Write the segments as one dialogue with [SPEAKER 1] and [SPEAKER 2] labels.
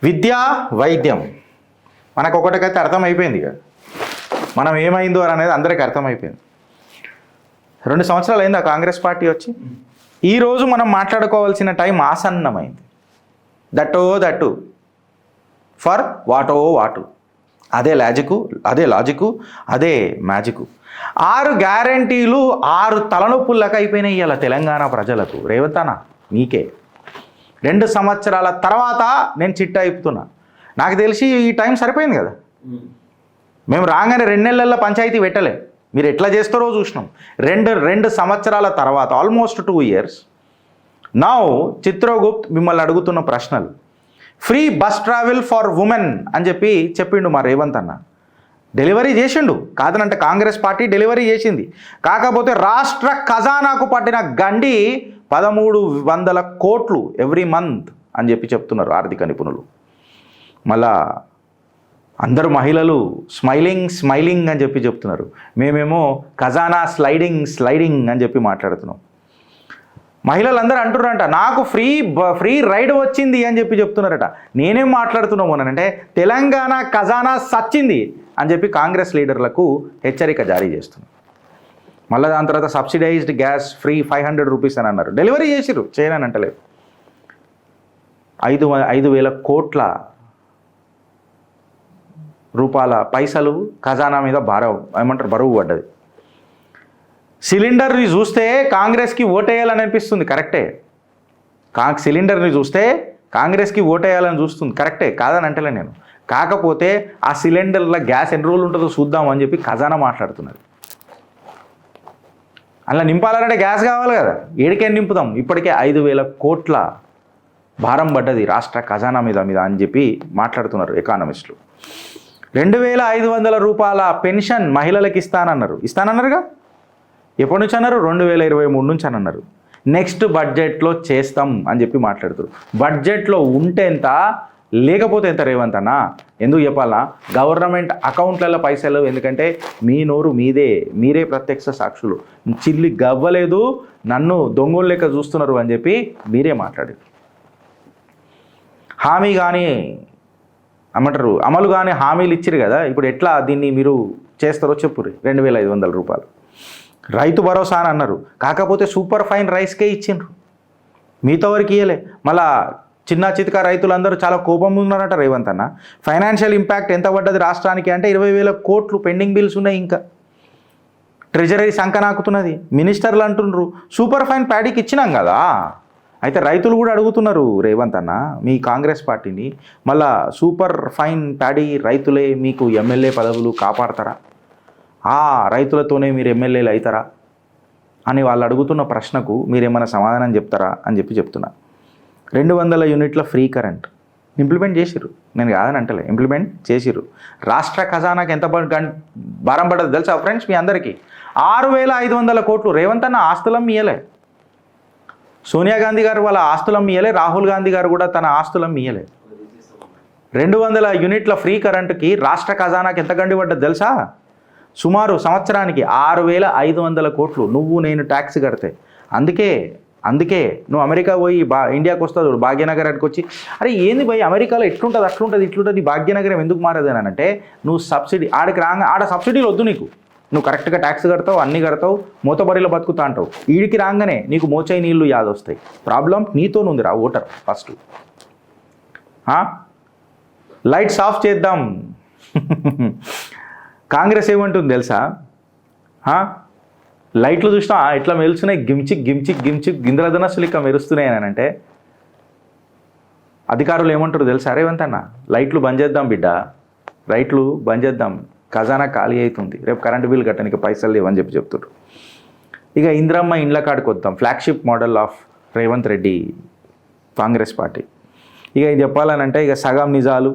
[SPEAKER 1] విద్య వైద్యం మనకు ఒకటికైతే అర్థమైపోయింది ఇక మనం ఏమైందో అనేది అందరికీ అర్థమైపోయింది. 2 సంవత్సరాలు అయింది ఆ కాంగ్రెస్ పార్టీ వచ్చి. ఈరోజు మనం మాట్లాడుకోవాల్సిన టైం ఆసన్నమైంది. దట్టు ఫర్ వాటు అదే లాజికు అదే మ్యాజికు. 6 గ్యారంటీలు 6 తలనొప్పులకు అయిపోయినాయి ఇలా తెలంగాణ ప్రజలకు. రేవంత్ అన్న నీకే 2 సంవత్సరాల తర్వాత నేను చిట్ట అయిపోతున్నా. నాకు తెలిసి ఈ టైం సరిపోయింది కదా. మేము రాగానే 2 నెలల్లో పంచాయతీ పెట్టలే. మీరు ఎట్లా చేస్తారో చూసినాం. 2 సంవత్సరాల తర్వాత ఆల్మోస్ట్ 2 years నౌ చిత్రగుప్త్ మిమ్మల్ని అడుగుతున్న ప్రశ్నలు. Free bus travel for women అని చెప్పిండు మా రేవంత్ అన్న. డెలివరీ చేసిండు, కాదనంటే కాంగ్రెస్ పార్టీ డెలివరీ చేసింది. కాకపోతే రాష్ట్ర ఖజానాకు పట్టిన గండి 1300 కోట్లు ఎవ్రీ మంత్ అని చెప్తున్నారు ఆర్థిక నిపుణులు. మళ్ళా అందరూ మహిళలు స్మైలింగ్ అని చెప్తున్నారు. మేమేమో ఖజానా స్లైడింగ్ అని మాట్లాడుతున్నాం. మహిళలందరూ అంటున్నారంట నాకు ఫ్రీ రైడ్ వచ్చింది అని చెప్తున్నారట. నేనేం మాట్లాడుతున్నాము అంటే తెలంగాణ ఖజానా సచ్చింది అని కాంగ్రెస్ లీడర్లకు హెచ్చరిక జారీ చేస్తున్నారు. మళ్ళీ దాని తర్వాత సబ్సిడైజ్డ్ గ్యాస్ ఫ్రీ 500 రూపీస్ అని అన్నారు. డెలివరీ చేసిర్రు, చేయనని అంటలేదు. 5,000 కోట్ల రూపాయల పైసలు ఖజానా మీద బరువు పడ్డది. సిలిండర్ని చూస్తే కాంగ్రెస్కి ఓటేయాలని అనిపిస్తుంది, కరెక్టే. సిలిండర్ని చూస్తే కాంగ్రెస్కి ఓటేయాలని చూస్తుంది, కరెక్టే, కాదని అంటలే నేను. కాకపోతే ఆ సిలిండర్ల గ్యాస్ ఎన్ని రోజులు ఉంటుందో చూద్దామని ఖజానా మాట్లాడుతున్నది. అలా నింపాలంటే గ్యాస్ కావాలి కదా, ఏడికేం నింపుదాం. ఇప్పటికే 5,000 కోట్ల భారం పడ్డది రాష్ట్ర ఖజానా మీద అని మాట్లాడుతున్నారు ఎకానమిస్టులు. 2,500 రూపాయల పెన్షన్ మహిళలకు ఇస్తానన్నారుగా. ఎప్పటి నుంచి అన్నారు? 2023 నుంచి అని అన్నారు. నెక్స్ట్ బడ్జెట్లో చేస్తాం అని మాట్లాడుతారు. బడ్జెట్లో ఉంటే ఎంత, లేకపోతే ఎంత రేవంత్ అన్న? ఎందుకు చెప్పాలన్నా? గవర్నమెంట్ అకౌంట్లలో పైసలు, ఎందుకంటే మీ నోరు మీరే ప్రత్యక్ష సాక్షులు. చిల్లి గవ్వలేదు, నన్ను దొంగోళ్ళ లెక్క చూస్తున్నారు అని మీరే మాట్లాడారు. హామీ కానీ అమలు కానీ హామీలు ఇచ్చిరు కదా. ఇప్పుడు ఎట్లా దీన్ని మీరు చేస్తారో చెప్పుర్రి. 2,500 రూపాయలు రైతు భరోసా అని అన్నారు. కాకపోతే సూపర్ ఫైన్ రైస్కే ఇచ్చిండ్రు, మిగతా వరకు ఇయ్యలే. మళ్ళా చిన్న చితక రైతులందరూ చాలా కోపం ఉన్నారట రేవంత్ అన్న. ఫైనాన్షియల్ ఇంపాక్ట్ ఎంత పడ్డది రాష్ట్రానికి అంటే 20,000 కోట్లు పెండింగ్ బిల్స్ ఉన్నాయి. ఇంకా ట్రెజరీ సంకనాకుతున్నది. మినిస్టర్లు అంటుండ్రు సూపర్ ఫైన్ ప్యాడీకి ఇచ్చినాం కదా. అయితే రైతులు కూడా అడుగుతున్నారు రేవంత్ అన్న మీ కాంగ్రెస్ పార్టీని, మళ్ళా సూపర్ ఫైన్ ప్యాడీ రైతులే మీకు ఎమ్మెల్యే పదవులు కాపాడతారా, ఆ రైతులతోనే మీరు ఎమ్మెల్యేలు అవుతారా అని వాళ్ళు అడుగుతున్న ప్రశ్నకు మీరేమైనా సమాధానం చెప్తారా అని చెప్తున్నా. 200 యూనిట్ల ఫ్రీ కరెంట్ ఇంప్లిమెంట్ చేసిర్రు, నేను కాదని అంటలే, ఇంప్లిమెంట్ చేసిర్రు. రాష్ట్ర ఖజానాకి ఎంత భారం పడ్డది తెలుసా ఫ్రెండ్స్ మీ అందరికీ? 6,500 కోట్లు. రేవంత్ అన్న ఆస్తులం ఇయ్యలే, సోనియా గాంధీ గారు వాళ్ళ ఆస్తులం ఇయ్యలే, రాహుల్ గాంధీ గారు కూడా తన ఆస్తులం ఇయ్యలే. 200 యూనిట్ల ఫ్రీ కరెంటుకి రాష్ట్ర ఖజానాకి ఎంత గండి పడ్డది తెలుసా? సుమారు సంవత్సరానికి 6,500 కోట్లు నువ్వు నేను ట్యాక్స్ కడితే. అందుకే నువ్వు అమెరికా పోయి ఇండియాకి వస్తావు భాగ్యనగరానికి వచ్చి, అరే ఏంది భయ్ అమెరికాలో ఎట్లుంటుంది అట్లుంటుంది ఇట్లుంటుంది, భాగ్యనగరం ఎందుకు మారదు అని అంటే నువ్వు సబ్సిడీ ఆడికి రాగా ఆడ సబ్సిడీలు వద్దు నీకు, నువ్వు కరెక్ట్గా ట్యాక్స్ కడతావు, అన్నీ కడతావు, మూతబడిలో బతుకుతా అంటావు. ఈడికి రాగానే నీకు మోచాయి నీళ్ళు యాదొస్తాయి. ప్రాబ్లం నీతోనుంది రా ఓటర్. ఫస్ట్ లైట్స్ ఆఫ్ చేద్దాం. కాంగ్రెస్ ఏమంటుంది తెలుసా? లైట్లు చూసినా ఇట్లా మెరుస్తున్నాయి, గిమ్చిక్ గింద్రధనస్సులు ఇక మెరుస్తున్నాయి అని అంటే అధికారులు ఏమంటారు తెలుసా? రేవంత్ అన్న లైట్లు బంద్ చేద్దాం బిడ్డ, లైట్లు బంద్ చేద్దాం, ఖజానా ఖాళీ అవుతుంది, రేపు కరెంటు బిల్ కట్టడానికి పైసలు లేవని చెప్తున్నారు. ఇక ఇంద్రమ్మ ఇండ్ల కాడికి వద్దాం. Flagship model of Revanth Reddy Congress party. ఇక ఇది చెప్పాలనంటే ఇక సగం నిజాలు,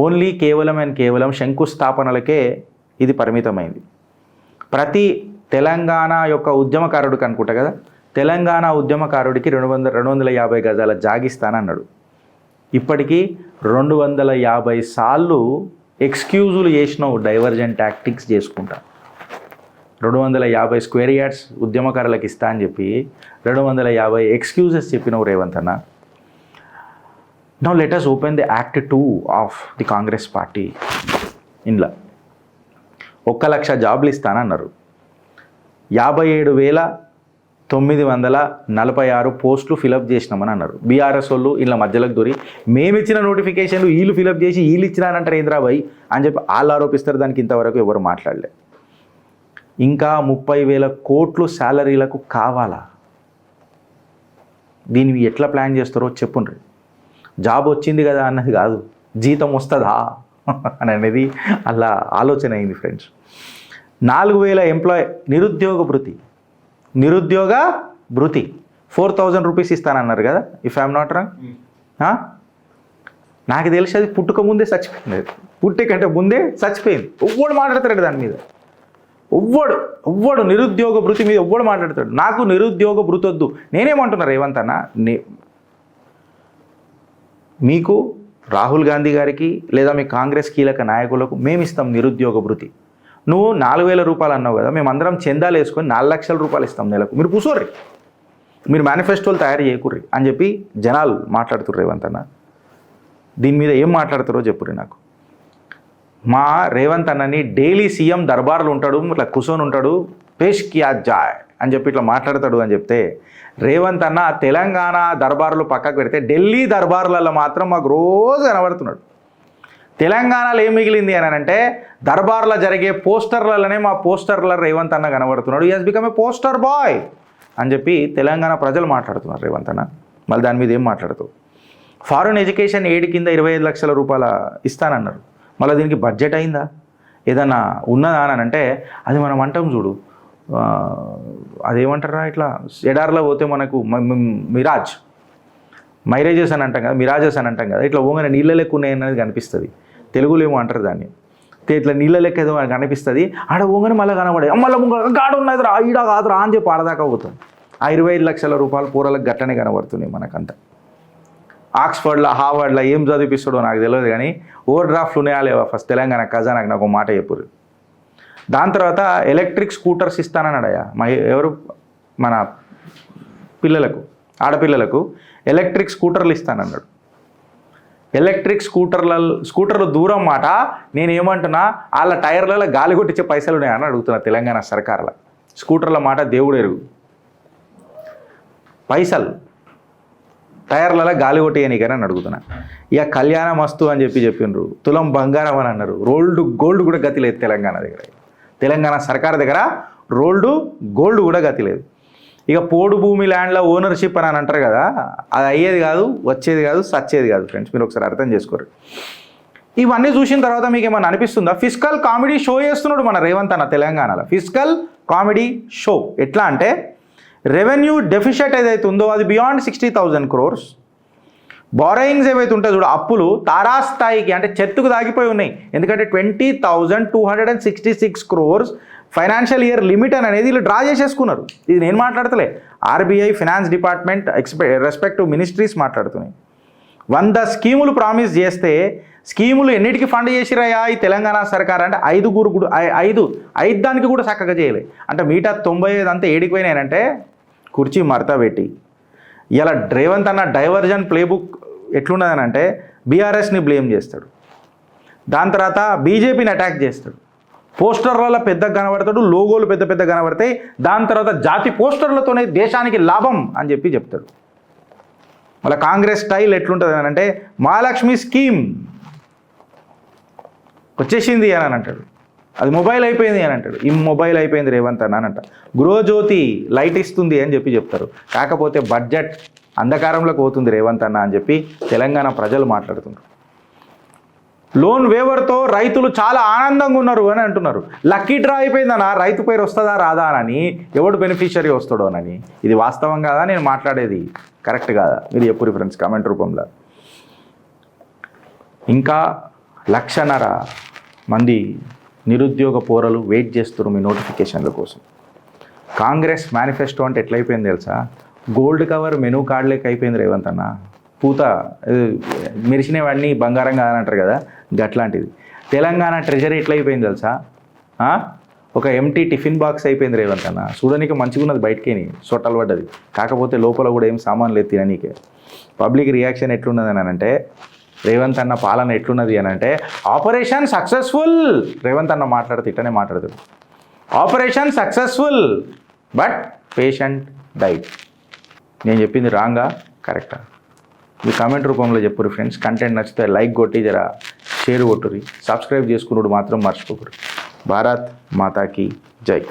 [SPEAKER 1] ఓన్లీ కేవలం శంకుస్థాపనలకే ఇది పరిమితమైంది. ప్రతి తెలంగాణ యొక్క ఉద్యమకారుడికి అనుకుంటా కదా, తెలంగాణ ఉద్యమకారుడికి 250 గజాల జాగిస్తానన్నాడు. ఇప్పటికీ 250 సార్లు ఎక్స్క్యూజులు చేసినావు, డైవర్జెంట్ టాక్టిక్స్ చేసుకుంటా. 250 స్క్వేర్ యార్డ్స్ ఉద్యమకారులకు ఇస్తా అని 250 ఎక్స్క్యూజెస్ చెప్పినావు రేవంత్ అన్న. Now let us open the Act 2 of the Congress party. ఇంట్లో 1,00,000 జాబ్లు ఇస్తానన్నారు. 57,946 పోస్టులు ఫిలప్ చేసినామని అన్నారు. బీఆర్ఎస్ వాళ్ళు ఇలా మధ్యలోకి దూరి మేము ఇచ్చిన నోటిఫికేషన్లు వీళ్ళు ఫిలప్ చేసి వీళ్ళు ఇచ్చినానంటారు ఇంద్రాబాయ్ అని చెప్పి వాళ్ళు ఆరోపిస్తారు. దానికి ఇంతవరకు ఎవరు మాట్లాడలే. ఇంకా 30,000 కోట్లు శాలరీలకు కావాలా? దీన్ని ఎట్లా ప్లాన్ చేస్తారో చెప్పుండ్రి. జాబ్ వచ్చింది కదా అన్నది కాదు, జీతం వస్తుందా అని అనేది అలా ఆలోచన అయింది ఫ్రెండ్స్. 4,000 ఎంప్లాయ్ నిరుద్యోగ భృతి 4,000 రూపీస్ ఇస్తానన్నారు కదా, ఇఫ్ ఐఎమ్ నాట్ రాంగ్. నాకు తెలిసి అది పుట్టుక ముందే చచ్చిపోయింది. పుట్టే కంటే ముందే చచ్చిపోయింది. ఎవ్వడు మాట్లాడతాడు దాని మీద, ఎవ్వడు నిరుద్యోగ భృతి మీద ఎవ్వడు మాట్లాడతాడు. నాకు నిరుద్యోగ భృతి వద్దు. నేనేమంటున్నా రేవంత్ అన్న, మీకు రాహుల్ గాంధీ గారికి లేదా మీ కాంగ్రెస్ కీలక నాయకులకు మేము ఇస్తాం నిరుద్యోగ భృతి. నువ్వు 4,000 రూపాయలు అన్నావు కదా, మేమందరం చందాలు వేసుకొని 4,00,000 రూపాయలు ఇస్తాం నెలకు. మీరు కూర్చోర్రి, మీరు మేనిఫెస్టోలు తయారు చేయకుర్రి అని చెప్పి జనాలు మాట్లాడుతుర్రు. రేవంత్ అన్న దీని మీద ఏం మాట్లాడుతారో చెప్పుర్రి నాకు. మా రేవంత్ అన్నని డైలీ సీఎం దర్బార్లు ఉంటాడు, ఇట్లా కూర్చొని ఉంటాడు, పేష్ కియా జాయ్ అని చెప్పి ఇట్లా మాట్లాడతాడు అని చెప్తే, రేవంత్ అన్న తెలంగాణ దర్బార్లు పక్కకు పెడితే ఢిల్లీ దర్బార్లలో మాత్రం మాకు రోజు కనబడుతున్నాడు. తెలంగాణలో ఏం మిగిలింది అని అంటే దర్బార్లో జరిగే పోస్టర్లలోనే మా పోస్టర్ల రేవంత్ అన్న కనబడుతున్నాడు. He has become a poster boy అని చెప్పి తెలంగాణ ప్రజలు మాట్లాడుతున్నారు. రేవంత్ అన్న మళ్ళీ దాని మీద ఏం మాట్లాడుతావు? ఫారెన్ ఎడ్యుకేషన్ ఎయిడ్ కింద 25 లక్షల రూపాయల ఇస్తానన్నారు. మళ్ళీ దీనికి బడ్జెట్ అయిందా, ఏదన్నా ఉన్నదా అని అంటే అది మనం అంటాం చూడు, అదేమంటారా, ఇట్లా ఎడార్లో పోతే మనకు మైరేజెస్ అని అంటాం కదా, మిరాజెస్ అని అంటాం కదా, ఇట్లా ఓంగనే నీళ్ళ లెక్క ఉన్నాయి అనేది కనిపిస్తుంది. తెలుగులో ఏమో అంటారు దాన్ని. ఇట్లా నీళ్ళ లెక్క ఏదో కనిపిస్తుంది, ఆడ ఓంగని మళ్ళీ కనబడే మళ్ళీ గాడు ఉన్నది రా ఈడ కాదురా అని చెప్పి ఆడదాకా పోతుంది. ఆ 25 లక్షల రూపాయలు పూరలకు గట్టనే కనబడుతున్నాయి మనకంతా. ఆక్స్ఫర్డ్లో హార్వర్డ్లో ఏం చదివిపిస్తాడో నాకు తెలియదు కానీ ఓవర్ డ్రాఫ్ట్లు ఉన్నాయా లేవా ఫస్ట్ తెలంగాణ ఖజానాకు నాకు మాట చెప్పురు. దాని తర్వాత ఎలక్ట్రిక్ స్కూటర్స్ ఇస్తానన్నాడయా ఎవరు మన పిల్లలకు, ఆడపిల్లలకు ఎలక్ట్రిక్ స్కూటర్లు ఇస్తానన్నాడు. ఎలక్ట్రిక్ స్కూటర్లు దూరం మాట, నేను ఏమంటున్నా వాళ్ళ టైర్లలో గాలి కొట్టించే పైసలు ఉన్నాయని అడుగుతున్నా తెలంగాణ సర్కార్లో. స్కూటర్ల మాట దేవుడు ఎరుగు, పైసలు టైర్లలో గాలి కొట్టేయనికని అని అడుగుతున్నా. ఇక కళ్యాణ మస్తు అని చెప్పిండ్రు, తులం బంగారం అని అన్నారు. గోల్డ్ కూడా గతి లేదు తెలంగాణ దగ్గర, తెలంగాణ సర్కార్ దగ్గర గోల్డ్ కూడా గతి లేదు. ఇక పోడు భూమి ల్యాండ్లో ఓనర్షిప్ అని అంటారు కదా, అది అయ్యేది కాదు, వచ్చేది కాదు, సచ్చేది కాదు ఫ్రెండ్స్. మీరు ఒకసారి అర్థం చేసుకోరు. ఇవన్నీ చూసిన తర్వాత మీకు ఏమైనా అనిపిస్తుందా? ఫిజికల్ కామెడీ షో చేస్తున్నాడు మన రేవంత్ అన్న తెలంగాణలో. ఫిజికల్ కామెడీ షో ఎట్లా అంటే, రెవెన్యూ డెఫిషిట్ ఏదైతే ఉందో అది బియాండ్ 60,000 crores. బారోయింగ్స్ ఏవైతే ఉంటాయో చూడు, అప్పులు తారాస్థాయికి అంటే చెట్టుకు దాగిపోయి ఉన్నాయి. ఎందుకంటే 20,266 crores ఫైనాన్షియల్ ఇయర్ లిమిట్ అనేది వీళ్ళు డ్రా చేసేసుకున్నారు. ఇది నేను మాట్లాడతలే, RBI, finance department, respective ministries మాట్లాడుతున్నాయి. 100 స్కీములు ప్రామిస్ చేస్తే స్కీములు ఎన్నిటికి ఫండ్ చేసిరయ్యా ఈ తెలంగాణ సర్కార్ అంటే 5 దానికి కూడా చక్కగా చేయలే. అంటే మిగతా 95 అంతా ఏడికి పోయినాయంటే కుర్చీ మడత పెట్టి. ఇలా రేవంత్ అన్న డైవర్జన్ ప్లేబుక్ ఎట్లున్నదని అంటే బీఆర్ఎస్ని బ్లేమ్ చేస్తాడు, దాని తర్వాత బీజేపీని అటాక్ చేస్తాడు, పోస్టర్లలో పెద్దగా కనబడతాడు, లోగోలు పెద్ద కనబడతాయి, దాని తర్వాత జాతి పోస్టర్లతోనే దేశానికి లాభం అని చెప్తాడు. మళ్ళీ కాంగ్రెస్ స్టైల్ ఎట్లుంటుంది అని అంటే మహాలక్ష్మి స్కీమ్ వచ్చేసింది అని అంటాడు, అది మొబైల్ అయిపోయింది అని అంటాడు. ఈ మొబైల్ అయిపోయింది రేవంత్ అన్న అని అంట. గృహజ్యోతి లైట్ ఇస్తుంది అని చెప్తారు. కాకపోతే బడ్జెట్ అంధకారంలోకి పోతుంది రేవంత్ అన్న అని చెప్పి తెలంగాణ ప్రజలు మాట్లాడుతున్నారు. లోన్ వేవర్తో రైతులు చాలా ఆనందంగా ఉన్నారు అని అంటున్నారు. లక్కీ డ్రా అయిపోయిందన్న, రైతు పేరు వస్తుందా రాదా అని, ఎవడు బెనిఫిషియరీ వస్తాడో అని. ఇది వాస్తవం కాదా? నేను మాట్లాడేది కరెక్ట్ కాదా? మీరు చెప్పురు ఫ్రెండ్స్ కామెంట్ రూపంలో. ఇంకా 1,00,000 మంది నిరుద్యోగ పోరలు వెయిట్ చేస్తున్నారు మీ నోటిఫికేషన్ల కోసం. కాంగ్రెస్ మేనిఫెస్టో అంటే ఎట్లయిపోయింది తెలుసా? గోల్డ్ కవర్ మెనూ కార్డ్ లెక్క అయిపోయింది రేవంత్ అన్న. పూత మెరిసినవన్నీ బంగారం కాదని అంటారు కదా, గట్లాంటిది. తెలంగాణ ట్రెజరీ ఎట్లయిపోయింది తెలుసా? ఒక ఎంటీ టిఫిన్ బాక్స్ అయిపోయింది రేవంత్ అన్న. చూడడానికి మంచిగా ఉన్నది బయటకేని సొట్టలు పడ్డది, కాకపోతే లోపల కూడా ఏం సామాన్ లేదు తిననీకే. పబ్లిక్ రియాక్షన్ ఎట్లున్నది అని అంటే, రేవంత్ అన్న పాలన ఎట్లున్నది అని అంటే, ఆపరేషన్ సక్సెస్ఫుల్. రేవంత్ అన్న మాట్లాడితే ఇట్టనే మాట్లాడతాడు, operation successful but patient diet. నేను చెప్పింది రాంగా కరెక్టా? మీ కామెంట్ రూపంలో చెప్పురు ఫ్రెండ్స్. కంటెంట్ నచ్చితే లైక్ కొట్టి జరా షేర్ కొట్టుర్రి, సబ్స్క్రైబ్ చేసుకున్నాడు మాత్రం మర్చిపోకూడదు. భారత్ మాతాకి జై.